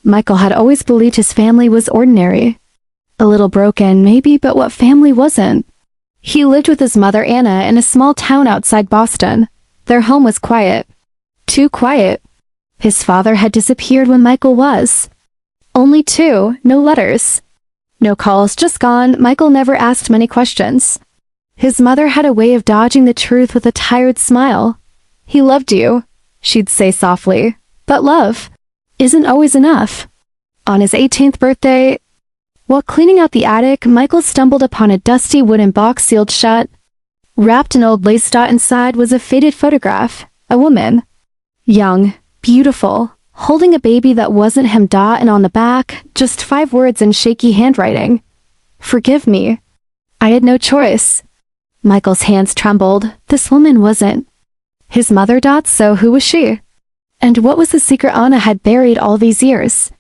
Michael had always believed his family was ordinary. A little broken, maybe, but what family wasn't? He lived with his mother Anna in a small town outside Boston. Their home was quiet. Too quiet. His father had disappeared when Michael was. Only 2, no letters. No calls, just gone. Michael never asked many questions. His mother had a way of dodging the truth with a tired smile. He loved you, she'd say softly, but love isn't always enough. On his 18th birthday, while cleaning out the attic, Michael stumbled upon a dusty wooden box sealed shut. Wrapped in old lace dot inside was a faded photograph, a woman. Young, beautiful, holding a baby that wasn't him. And on the back, just 5 words in shaky handwriting. Forgive me. I had no choice. Michael's hands trembled. This woman wasn't his mother. So who was she? And what was the secret Anna had buried all these years?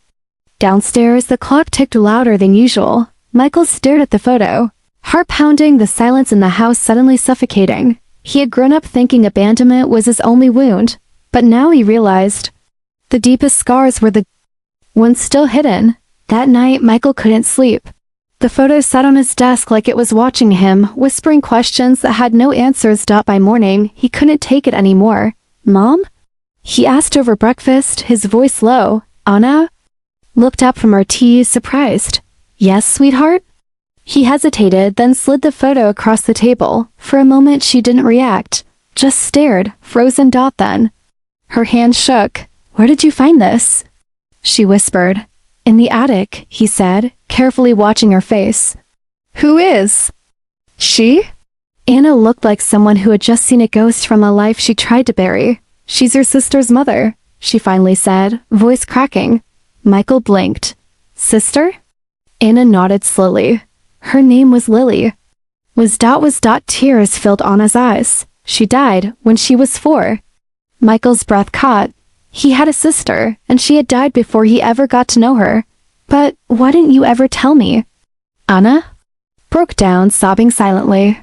Downstairs, the clock ticked louder than usual. Michael stared at the photo, heart pounding, the silence in the house suddenly suffocating. He had grown up thinking abandonment was his only wound, but now he realized the deepest scars were the ones still hidden. That night, Michael couldn't sleep. The photo sat on his desk like it was watching him, whispering questions that had no answers. By morning, he couldn't take it anymore. Mom? He asked over breakfast, his voice low. Anna? Looked up from her tea, surprised. Yes, sweetheart? He hesitated, then slid the photo across the table. For a moment she didn't react, just stared, frozen. Then her hand shook. Where did you find this? She whispered. In the attic, he said, carefully watching her face. Who is she? Anna looked like someone who had just seen a ghost from a life she tried to bury. She's your sister's mother, she finally said, voice cracking. Michael blinked. Sister? Anna nodded slowly. Her name was Lily. Was. Tears filled Anna's eyes. She died when she was 4. Michael's breath caught. He had a sister, and she had died before he ever got to know her. But why didn't you ever tell me? Anna broke down, sobbing silently.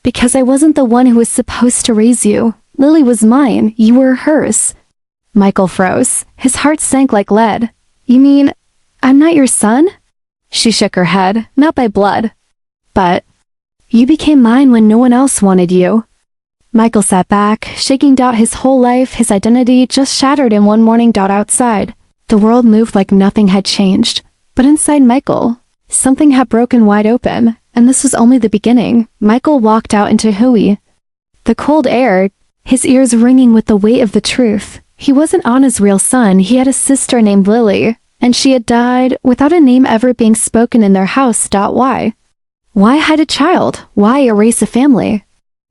Because I wasn't the one who was supposed to raise you. Lily was mine, you were hers. Michael froze. His heart sank like lead. You mean, I'm not your son? She shook her head, not by blood. But you became mine when no one else wanted you. Michael sat back, shaking. His whole life, his identity, just shattered in one morning. Outside, the world moved like nothing had changed. But inside Michael, something had broken wide open, and this was only the beginning. Michael walked out into Hui. The cold air, his ears ringing with the weight of the truth. He wasn't Anna's real son. He had a sister named Lily, and she had died without a name ever being spoken in their house. Why? Why hide a child? Why erase a family?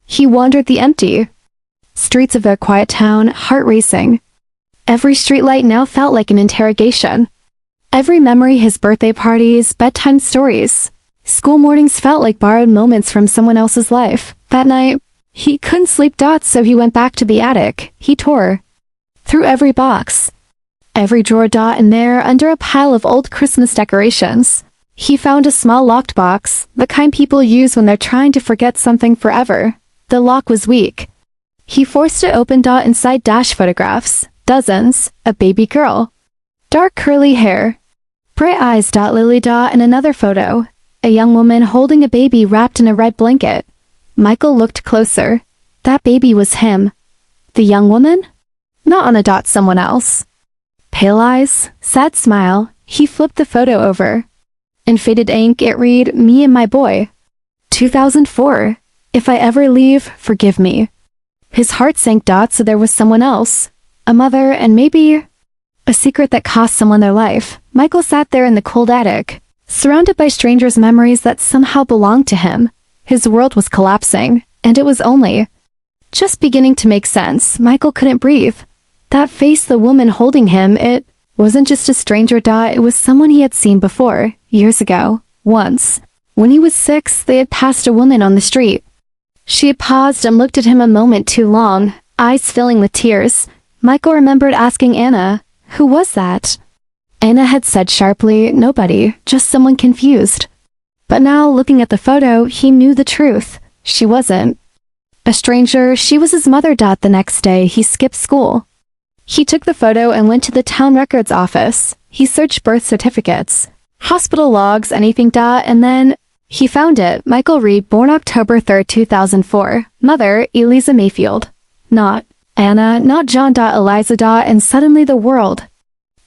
He wandered the empty streets of their quiet town, heart racing. Every streetlight now felt like an interrogation. Every memory, his birthday parties, bedtime stories, school mornings felt like borrowed moments from someone else's life. That night, he couldn't sleep. So he went back to the attic. He tore through every box, every drawer. And there, under a pile of old Christmas decorations, he found a small locked box, the kind people use when they're trying to forget something forever. The lock was weak. He forced it open. Inside, photographs, dozens, a baby girl, dark curly hair, bright eyes. Lily. And another photo, a young woman holding a baby wrapped in a red blanket. Michael looked closer. That baby was him. The young woman? Not Anna. Someone else. Pale eyes, sad smile. He flipped the photo over. In faded ink, it read, Me and my boy. 2004. If I ever leave, forgive me. His heart sank. So there was someone else. A mother, and maybe a secret that cost someone their life. Michael sat there in the cold attic, surrounded by strangers' memories that somehow belonged to him. His world was collapsing, and it was only just beginning to make sense. Michael couldn't breathe. That face, the woman holding him, it wasn't just a stranger. It was someone he had seen before, years ago, once. When he was 6, they had passed a woman on the street. She had paused and looked at him a moment too long, eyes filling with tears. Michael remembered asking Anna, who was that? Anna had said sharply, nobody, just someone confused. But now, looking at the photo, he knew the truth. She wasn't a stranger, she was his mother. The next day, he skipped school. He took the photo and went to the town records office. He searched birth certificates, hospital logs, anything. And then he found it. Michael Reed, born October 3, 2004. Mother, Eliza Mayfield. Not Anna, not John. Eliza. And suddenly the world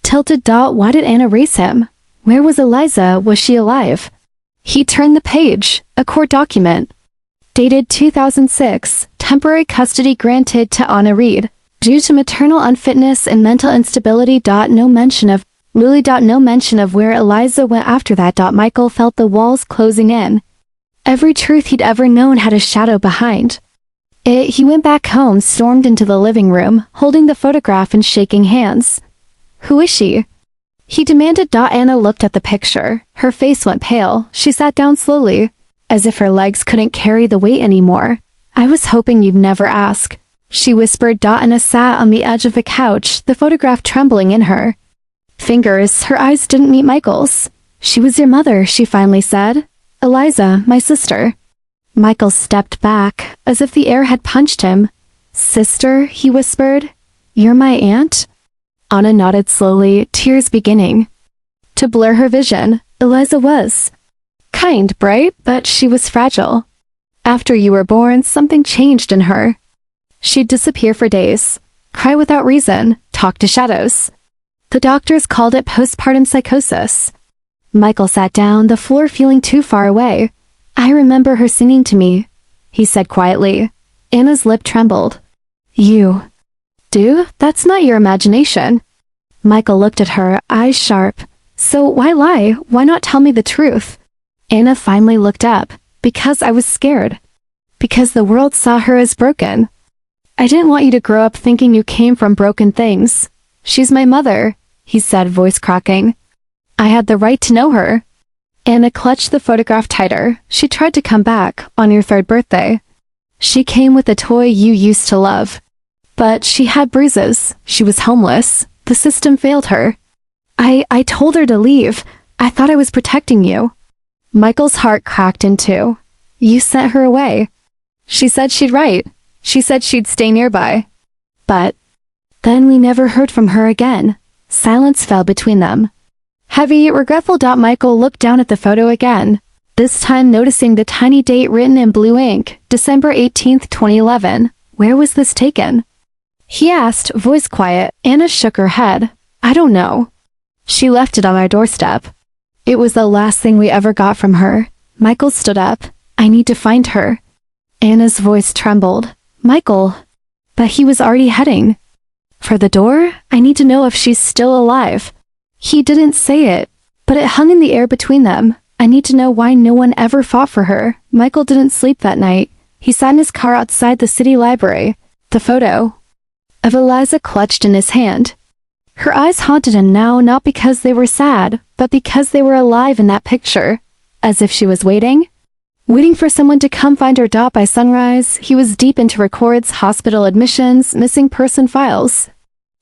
tilted. Why did Anna raise him? Where was Eliza? Was she alive? He turned the page. A court document. Dated 2006. Temporary custody granted to Anna Reed. Due to maternal unfitness and mental instability. No mention of Lily. No mention of where Eliza went after that. Michael felt the walls closing in. Every truth he'd ever known had a shadow behind it. He went back home, stormed into the living room, holding the photograph and shaking hands. Who is she? He demanded. Anna looked at the picture. Her face went pale. She sat down slowly, as if her legs couldn't carry the weight anymore. I was hoping you'd never ask, she whispered. Anna sat on the edge of the couch, the photograph trembling in her fingers. Her eyes didn't meet Michael's. She was your mother, she finally said. Eliza, my sister. Michael stepped back, as if the air had punched him. Sister, he whispered. You're my aunt? Anna nodded slowly, tears beginning to blur her vision. Eliza was kind, bright, but she was fragile. After you were born, something changed in her. She'd disappear for days, cry without reason, talk to shadows. The doctors called it postpartum psychosis. Michael sat down, the floor feeling too far away. I remember her singing to me, he said quietly. Anna's lip trembled. You do? That's not your imagination. Michael looked at her, eyes sharp. So why lie? Why not tell me the truth? Anna finally looked up. Because I was scared. Because the world saw her as broken. I didn't want you to grow up thinking you came from broken things. She's my mother, he said, voice cracking. I had the right to know her. Anna clutched the photograph tighter. She tried to come back on your 3rd birthday. She came with a toy you used to love. But she had bruises. She was homeless. The system failed her. I told her to leave. I thought I was protecting you. Michael's heart cracked in two. You sent her away. She said she'd write. She said she'd stay nearby. But then we never heard from her again. Silence fell between them. Heavy, regretful. Michael looked down at the photo again, this time noticing the tiny date written in blue ink, December 18, 2011. Where was this taken? He asked, voice quiet. Anna shook her head. I don't know. She left it on our doorstep. It was the last thing we ever got from her. Michael stood up. I need to find her. Anna's voice trembled. Michael. But he was already heading for the door. I need to know if she's still alive. He didn't say it, but it hung in the air between them. I need to know why no one ever fought for her. Michael didn't sleep that night. He sat in his car outside the city library, the photo of Eliza clutched in his hand. Her eyes haunted him now, not because they were sad, but because they were alive in that picture, as if she was waiting for someone to come find her. By sunrise, he was deep into records, hospital admissions, missing person files,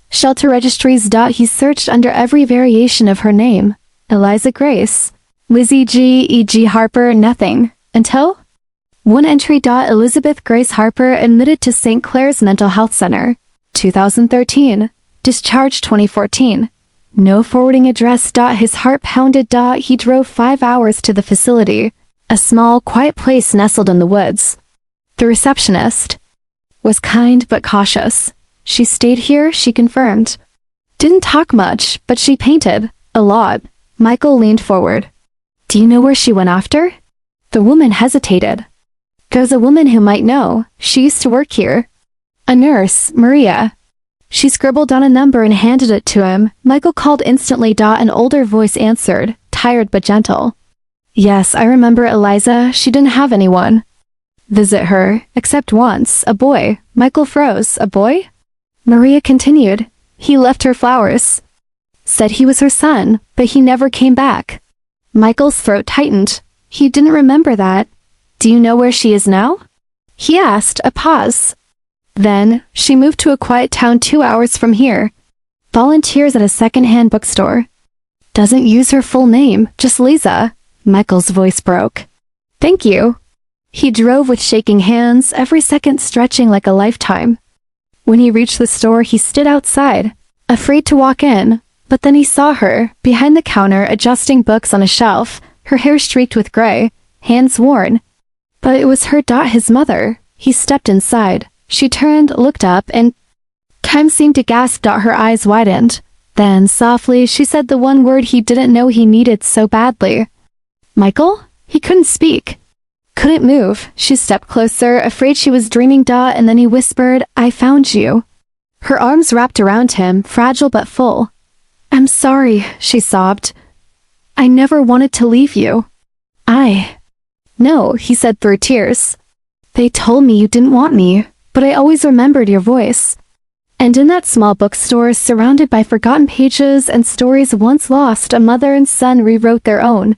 shelter registries. He searched under every variation of her name. Eliza Grace, Lizzie G. E.G. Harper, nothing. Until one entry. Elizabeth Grace Harper admitted to St. Clair's Mental Health Center, 2013. Discharged 2014. No forwarding address. His heart pounded. He drove 5 hours to the facility, a small, quiet place nestled in the woods. The receptionist was kind but cautious. She stayed here, she confirmed. Didn't talk much, but she painted a lot. Michael leaned forward. Do you know where she went after? The woman hesitated. There's a woman who might know. She used to work here. A nurse, Maria. She scribbled down a number and handed it to him. Michael called instantly. An older voice answered, tired but gentle. Yes, I remember Eliza. She didn't have anyone visit her, except once, a boy. Michael froze. A boy? Maria continued. He left her flowers. Said he was her son, but he never came back. Michael's throat tightened. He didn't remember that. Do you know where she is now? He asked, a pause. Then, she moved to a quiet town 2 hours from here. Volunteers at a second-hand bookstore. Doesn't use her full name, just Lisa. Michael's voice broke. Thank you. He drove with shaking hands, every second stretching like a lifetime. When he reached the store, he stood outside, afraid to walk in. But then he saw her, behind the counter, adjusting books on a shelf, her hair streaked with gray, hands worn. But it was his mother. He stepped inside. She turned, looked up, and Kim seemed to gasp. Her eyes widened. Then, softly, she said the one word he didn't know he needed so badly. Michael? He couldn't speak. Couldn't move. She stepped closer, afraid she was dreaming. And then he whispered, I found you. Her arms wrapped around him, fragile but full. I'm sorry, she sobbed. I never wanted to leave you. No, he said through tears. They told me you didn't want me, but I always remembered your voice. And in that small bookstore, surrounded by forgotten pages and stories once lost, a mother and son rewrote their own.